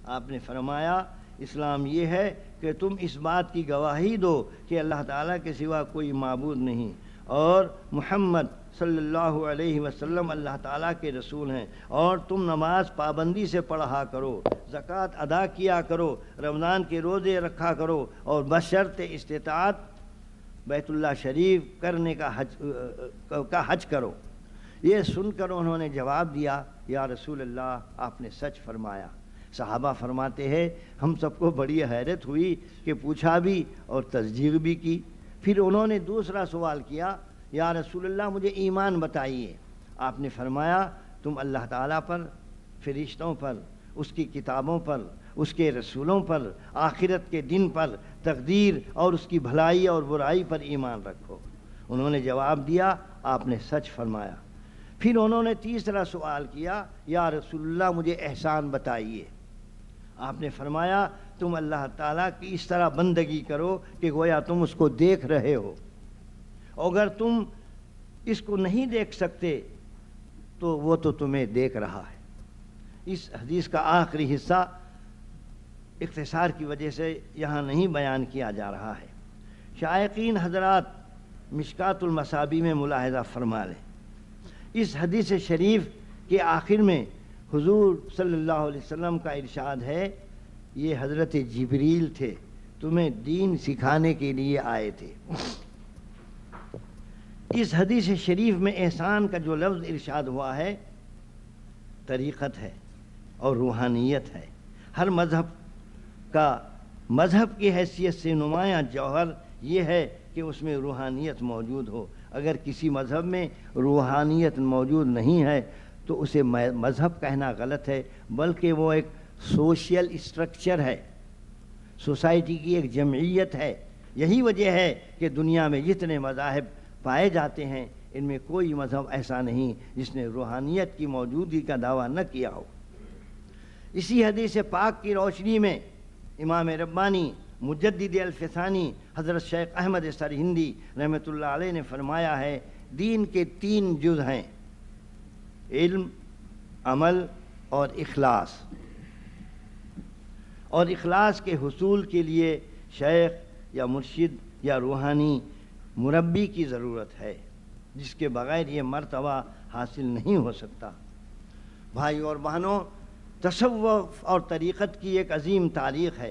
آپ نے فرمایا اسلام یہ ہے کہ تم اس بات کی گواہی دو کہ اللہ تعالیٰ کے سوا کوئی معبود نہیں اور محمد صلی اللہ علیہ وسلم اللہ تعالیٰ کے رسول ہیں، اور تم نماز پابندی سے پڑھا کرو، زکوٰۃ ادا کیا کرو، رمضان کے روزے رکھا کرو، اور بشرط استطاعت بیت اللہ شریف کرنے کا حج کرو۔ یہ سن کر انہوں نے جواب دیا یا رسول اللہ آپ نے سچ فرمایا۔ صحابہ فرماتے ہیں ہم سب کو بڑی حیرت ہوئی کہ پوچھا بھی اور تصدیق بھی کی۔ پھر انہوں نے دوسرا سوال کیا یا رسول اللہ مجھے ایمان بتائیے۔ آپ نے فرمایا تم اللہ تعالیٰ پر، فرشتوں پر، اس کی کتابوں پر، اس کے رسولوں پر، آخرت کے دن پر، تقدیر اور اس کی بھلائی اور برائی پر ایمان رکھو۔ انہوں نے جواب دیا آپ نے سچ فرمایا۔ پھر انہوں نے تیسرا سوال کیا یا رسول اللہ مجھے احسان بتائیے۔ آپ نے فرمایا تم اللہ تعالیٰ کی اس طرح بندگی کرو کہ گویا تم اس کو دیکھ رہے ہو، اگر تم اس کو نہیں دیکھ سکتے تو وہ تو تمہیں دیکھ رہا ہے۔ اس حدیث کا آخری حصہ اختصار کی وجہ سے یہاں نہیں بیان کیا جا رہا ہے۔ شائقین حضرات مشکات المصابیح میں ملاحظہ فرما لیں، اس حدیث شریف کے آخر میں حضور صلی اللہ علیہ وسلم کا ارشاد ہے یہ حضرت جبریل تھے، تمہیں دین سکھانے کے لیے آئے تھے۔ اس حدیث شریف میں احسان کا جو لفظ ارشاد ہوا ہے طریقت ہے اور روحانیت ہے۔ ہر مذہب کا مذہب کی حیثیت سے نمایاں جوہر یہ ہے کہ اس میں روحانیت موجود ہو۔ اگر کسی مذہب میں روحانیت موجود نہیں ہے تو اسے مذہب کہنا غلط ہے، بلکہ وہ ایک سوشل اسٹرکچر ہے، سوسائٹی کی ایک جمعیت ہے۔ یہی وجہ ہے کہ دنیا میں جتنے مذاہب پائے جاتے ہیں ان میں کوئی مذہب ایسا نہیں جس نے روحانیت کی موجودگی کا دعویٰ نہ کیا ہو۔ اسی حدیث پاک کی روشنی میں امام ربانی مجدد الفسانی حضرت شیخ احمد سرہندی رحمۃ اللہ علیہ نے فرمایا ہے دین کے 3 جز ہیں، علم، عمل اور اخلاص، اور اخلاص کے حصول کے لیے شیخ یا مرشد یا روحانی مربی کی ضرورت ہے، جس کے بغیر یہ مرتبہ حاصل نہیں ہو سکتا۔ بھائی اور بہنوں، تصوف اور طریقت کی ایک عظیم تاریخ ہے۔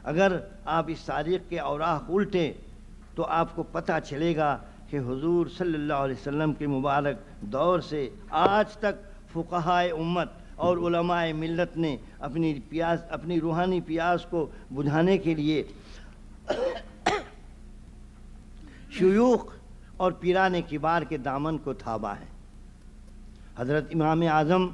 اگر آپ اس تاریخ کے اوراق الٹیں تو آپ کو پتہ چلے گا کہ حضور صلی اللہ علیہ وسلم کے مبارک دور سے آج تک فقہائے امت اور علماء ملت نے اپنی روحانی پیاس کو بجھانے کے لیے شیوخ اور پیران کبار کے دامن کو تھاما ہے۔ حضرت امام اعظم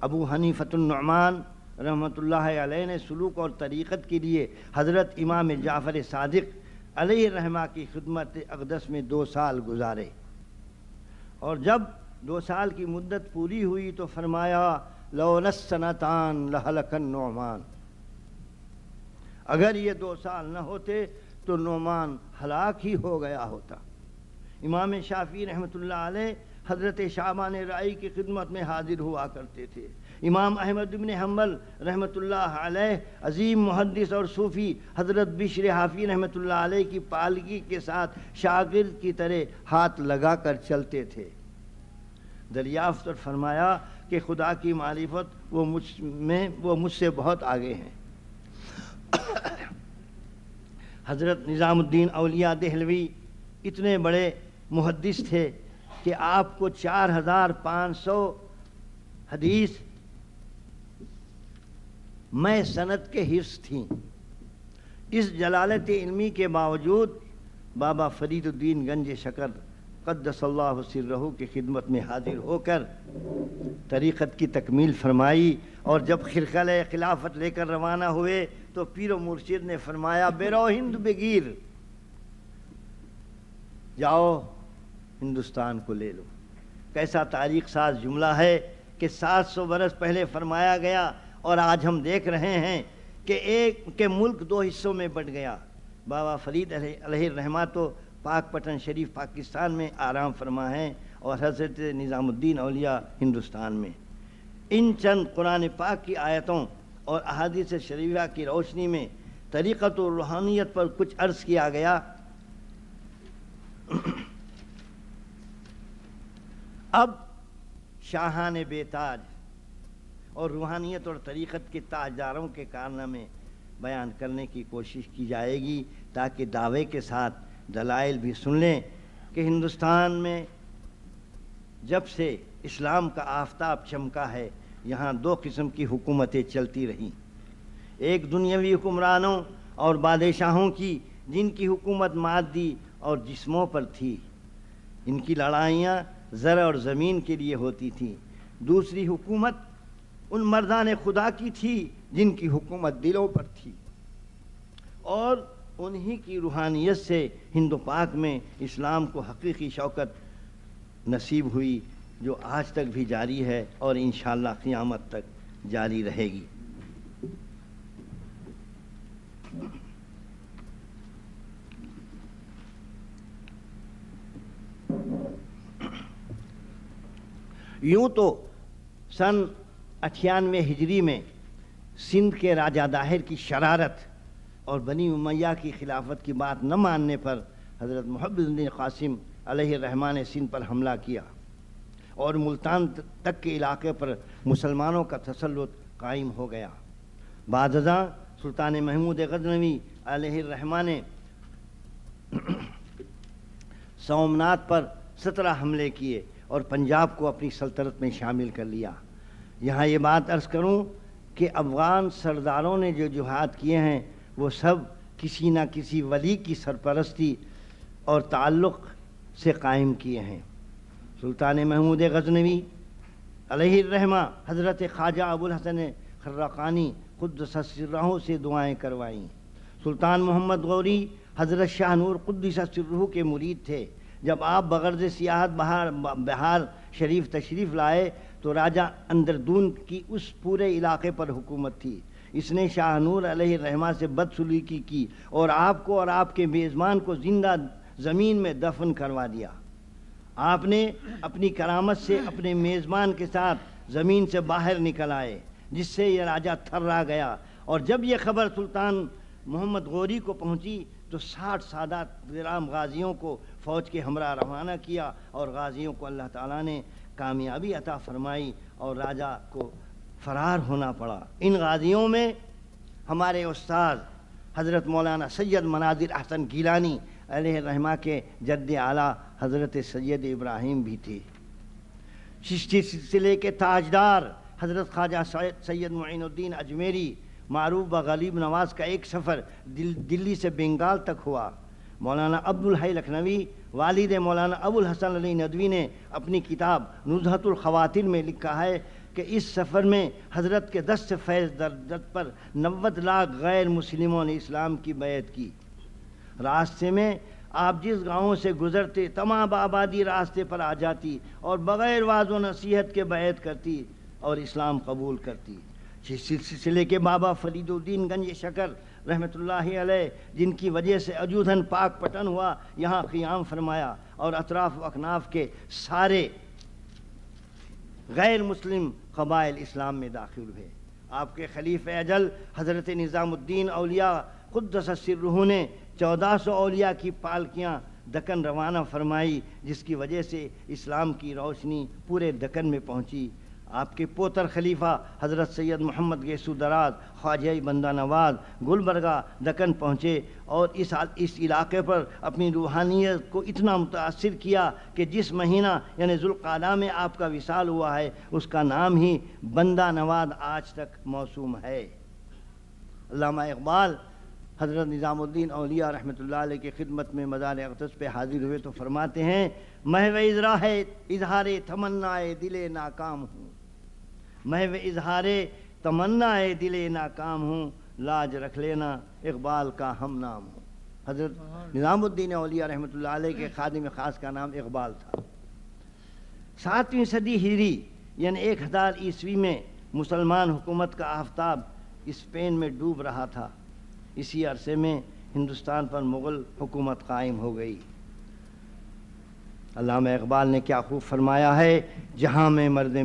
ابو حنیفۃ النعمان رحمۃ اللہ علیہ نے سلوک اور طریقت کے لیے حضرت امام جعفر صادق علیہ الرحمہ کی خدمت اقدس میں 2 سال گزارے، اور جب 2 سال کی مدت پوری ہوئی تو فرمایا لولا السنتان لہلک النعمان، اگر یہ 2 سال نہ ہوتے تو نعمان ہلاک ہی ہو گیا ہوتا۔ امام شافعی رحمۃ اللہ علیہ حضرت شعبان رائی کی خدمت میں حاضر ہوا کرتے تھے۔ امام احمد بن حنبل رحمۃ اللہ علیہ عظیم محدث اور صوفی حضرت بشر حافی رحمۃ اللہ علیہ کی پالکی کے ساتھ شاگرد کی طرح ہاتھ لگا کر چلتے تھے۔ دریافت اور فرمایا کہ خدا کی معرفت وہ مجھ سے بہت آگے ہیں۔ حضرت نظام الدین اولیاء دہلوی اتنے بڑے محدث تھے کہ آپ کو 4500 حدیث میں سند کے حفظ تھیں۔ اس جلالت علمی کے باوجود بابا فرید الدین گنج شکر قدس اللہ سرہ کی خدمت میں حاضر ہو کر طریقت کی تکمیل فرمائی، اور جب خرقہ خلافت لے کر روانہ ہوئے تو پیر و مرشد نے فرمایا بیرو ہند بگیر، جاؤ ہندوستان کو لے لو۔ کیسا تاریخ ساز جملہ ہے کہ 700 برس پہلے فرمایا گیا اور آج ہم دیکھ رہے ہیں کہ ملک 2 حصوں میں بٹ گیا۔ بابا فرید علیہ الرحمہ تو پاک پٹن شریف پاکستان میں آرام فرما ہیں اور حضرت نظام الدین اولیاء ہندوستان میں۔ ان چند قرآن پاک کی آیتوں اور احادیث شریفہ کی روشنی میں طریقت و روحانیت پر کچھ عرض کیا گیا۔ اب شاہان بے تاج اور روحانیت اور طریقت کے تاجداروں کے کارنامے بیان کرنے کی کوشش کی جائے گی، تاکہ دعوے کے ساتھ دلائل بھی سن لیں کہ ہندوستان میں جب سے اسلام کا آفتاب چمکا ہے، یہاں دو قسم کی حکومتیں چلتی رہیں، ایک دنیاوی حکمرانوں اور بادشاہوں کی، جن کی حکومت مادی اور جسموں پر تھی، ان کی لڑائیاں زر اور زمین کے لیے ہوتی تھیں۔ دوسری حکومت ان مردان خدا کی تھی جن کی حکومت دلوں پر تھی، اور انہی کی روحانیت سے ہند و پاک میں اسلام کو حقیقی شوکت نصیب ہوئی، جو آج تک بھی جاری ہے اور انشاءاللہ قیامت تک جاری رہے گی۔ یوں تو سن 98 ہجری میں سندھ کے راجہ داہر کی شرارت اور بنی امیہ کی خلافت کی بات نہ ماننے پر حضرت محب الدین قاسم علیہ الرحمٰن نے سندھ پر حملہ کیا اور ملتان تک کے علاقے پر مسلمانوں کا تسلط قائم ہو گیا۔ بعد ازاں سلطان محمود غزنوی علیہ الرحمٰن نے سومنات پر 17 حملے کیے اور پنجاب کو اپنی سلطنت میں شامل کر لیا۔ یہاں یہ بات عرض کروں کہ افغان سرداروں نے جو جہاد کیے ہیں وہ سب کسی نہ کسی ولی کی سرپرستی اور تعلق سے قائم کیے ہیں۔ سلطان محمود غزنوی علیہ الرحمہ حضرت خواجہ ابو الحسن خرقانی قدس سرہ سے دعائیں کروائیں۔ سلطان محمد غوری حضرت شاہ نور قدس سرہ کے مرید تھے۔ جب آپ بغرض سیاحت بہار شریف تشریف لائے تو راجہ اندردون کی اس پورے علاقے پر حکومت تھی۔ اس نے شاہ نور علیہ الرحمہ سے بدسلوکی کی اور آپ کو اور آپ کے میزبان کو زندہ زمین میں دفن کروا دیا۔ آپ نے اپنی کرامت سے اپنے میزبان کے ساتھ زمین سے باہر نکل آئے، جس سے یہ راجہ تھرا گیا، اور جب یہ خبر سلطان محمد غوری کو پہنچی تو 60 سادات گرام غازیوں کو فوج کے ہمراہ روانہ کیا، اور غازیوں کو اللہ تعالیٰ نے کامیابی عطا فرمائی اور راجہ کو فرار ہونا پڑا۔ ان غازیوں میں ہمارے استاد حضرت مولانا سید مناظر احسن گیلانی علیہ الرحمہ کے جد اعلیٰ حضرت سید ابراہیم بھی تھے۔ چشتی سلسلے کے تاجدار حضرت خواجہ سید معین الدین اجمیری معروف بغریب نواز کا ایک سفر دلی سے بنگال تک ہوا۔ مولانا عبد الحی لکھنوی والد مولانا ابو الحسن علی ندوی نے اپنی کتاب نزہۃ الخواطر میں لکھا ہے کہ اس سفر میں حضرت کے دست فیض درد پر 90 لاکھ غیر مسلموں نے اسلام کی بیعت کی۔ راستے میں آپ جس گاؤں سے گزرتے تمام آبادی راستے پر آ جاتی اور بغیر واعظ و نصیحت کے بیعت کرتی اور اسلام قبول کرتی۔ سلسلے کے بابا فرید الدین گنج شکر رحمۃ اللہ علیہ، جن کی وجہ سے اجودھن پاک پٹن ہوا، یہاں قیام فرمایا اور اطراف و اکناف کے سارے غیر مسلم قبائل اسلام میں داخل ہوئے۔ آپ کے خلیفہ اجل حضرت نظام الدین اولیاء قدس سرہ نے 1400 اولیاء کی پالکیاں دکن روانہ فرمائی، جس کی وجہ سے اسلام کی روشنی پورے دکن میں پہنچی۔ آپ کے پوتر خلیفہ حضرت سید محمد گیسو دراز خواجہ بندہ نواز گلبرگہ دکن پہنچے اور اس علاقے پر اپنی روحانیت کو اتنا متاثر کیا کہ جس مہینہ یعنی ذوالقعدہ میں آپ کا وصال ہوا ہے، اس کا نام ہی بندہ نواز آج تک موسوم ہے۔ علامہ اقبال حضرت نظام الدین اولیاء رحمۃ اللہ علیہ کی خدمت میں مزار اقدس پہ حاضر ہوئے تو فرماتے ہیں، محو اظہار تمنا دل ناکام ہوں، محو اظہار تمنا دل ناکام ہوں، لاج رکھ لینا اقبال کا ہم نام ہوں۔ حضرت نظام الدین اولیاء رحمۃ اللہ علیہ کے خادم خاص کا نام اقبال تھا۔ 7ویں صدی ہجری یعنی 1000 عیسوی میں مسلمان حکومت کا آفتاب اسپین میں ڈوب رہا تھا۔ اسی عرصے میں ہندوستان پر مغل حکومت قائم ہو گئی۔ علامہ اقبال نے کیا خوب فرمایا ہے، جہاں میں مرد